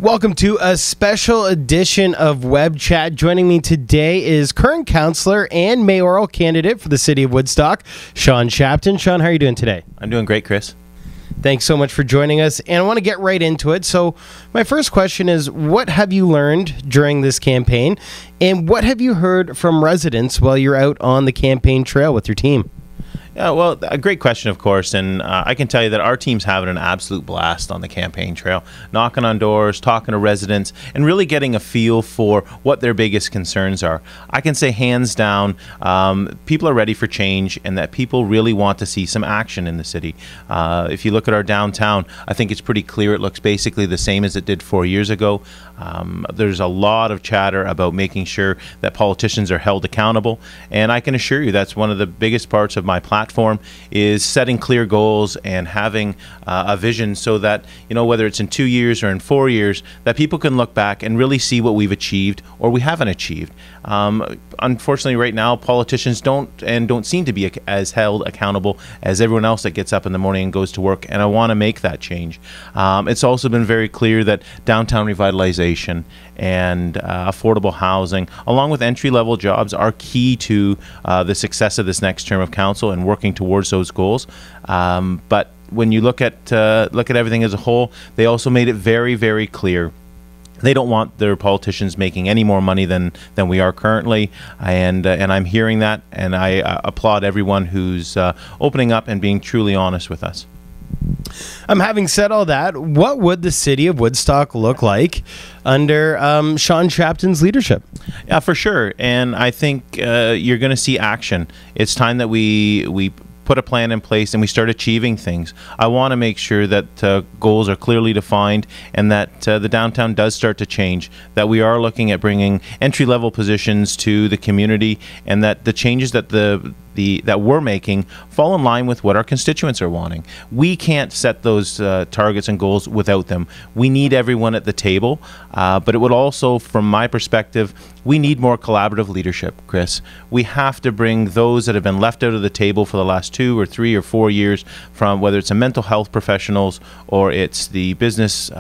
Welcome to a special edition of Web Chat. Joining me today is current councillor and mayoral candidate for the City of Woodstock, Shawn Shapton. Shawn, how are you doing today? I'm doing great, Chris. Thanks so much for joining us, and I want to get right into it. So my first question is, what have you learned during this campaign, and what have you heard from residents while you're out on the campaign trail with your team? Yeah, well, a great question, of course, and I can tell you that our team's having an absolute blast on the campaign trail, knocking on doors, talking to residents, and really getting a feel for what their biggest concerns are. I can say hands down, people are ready for change, and that people really want to see some action in the city. If you look at our downtown, I think it's pretty clear it looks basically the same as it did 4 years ago. There's a lot of chatter about making sure that politicians are held accountable, and I can assure you that's one of the biggest parts of my platform is setting clear goals and having a vision so that, you know, whether it's in 2 years or in 4 years, that people can look back and really see what we've achieved or we haven't achieved. Unfortunately, right now, politicians don't seem to be as held accountable as everyone else that gets up in the morning and goes to work, and I want to make that change. It's also been very clear that downtown revitalization and affordable housing, along with entry-level jobs, are key to the success of this next term of council and working towards those goals. But when you look at everything as a whole, they also made it very, very clear they don't want their politicians making any more money than we are currently, and I'm hearing that, and I applaud everyone who's opening up and being truly honest with us. Having said all that, what would the City of Woodstock look like under Shawn Shapton's leadership? Yeah, for sure, and I think you're going to see action. It's time that we put a plan in place and we start achieving things. I want to make sure that goals are clearly defined and that the downtown does start to change, that we are looking at bringing entry-level positions to the community, and that the changes that that we're making fall in line with what our constituents are wanting. We can't set those targets and goals without them. We need everyone at the table, but it would also, from my perspective, we need more collaborative leadership, Chris. We have to bring those that have been left out of the table for the last 2 or 3 or 4 years, from whether it's the mental health professionals or it's the business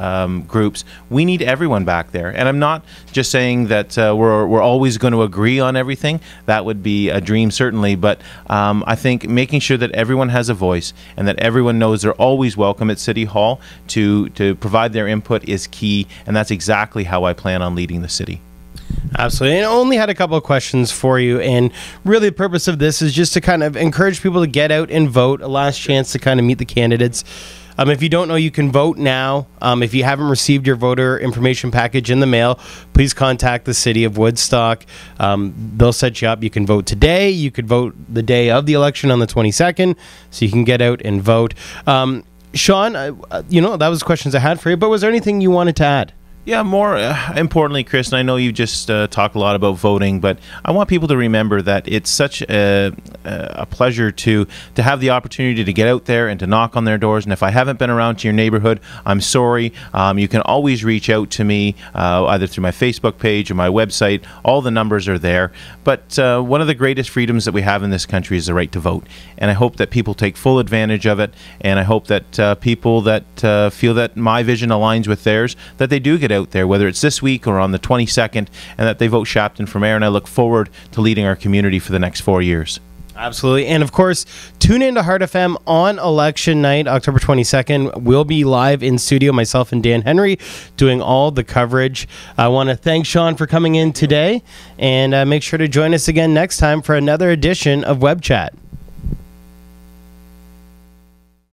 groups. We need everyone back there. And I'm not just saying that we're always going to agree on everything. That would be a dream, certainly, but I think making sure that everyone has a voice and that everyone knows they're always welcome at City Hall to provide their input is key, and that's exactly how I plan on leading the city. Absolutely. And I only had a couple of questions for you, and really the purpose of this is just to kind of encourage people to get out and vote, a last chance to kind of meet the candidates. If you don't know, you can vote now. If you haven't received your voter information package in the mail, please contact the City of Woodstock. They'll set you up. You can vote today. You could vote the day of the election on the 22nd, so you can get out and vote. Shawn, that was questions I had for you, but was there anything you wanted to add? Yeah, more importantly, Chris, and I know you just talked a lot about voting, but I want people to remember that it's such a pleasure to have the opportunity to get out there and to knock on their doors. And if I haven't been around to your neighborhood, I'm sorry. You can always reach out to me either through my Facebook page or my website. All the numbers are there. But one of the greatest freedoms that we have in this country is the right to vote. And I hope that people take full advantage of it. And I hope that people that feel that my vision aligns with theirs, that they do get out there, whether it's this week or on the 22nd, and that they vote Shapton for mayor. And I look forward to leading our community for the next 4 years. Absolutely. And of course, tune in to Heart FM on election night, October 22nd. We'll be live in studio, myself and Dan Henry, doing all the coverage. I want to thank Shawn for coming in today, and make sure to join us again next time for another edition of Web Chat.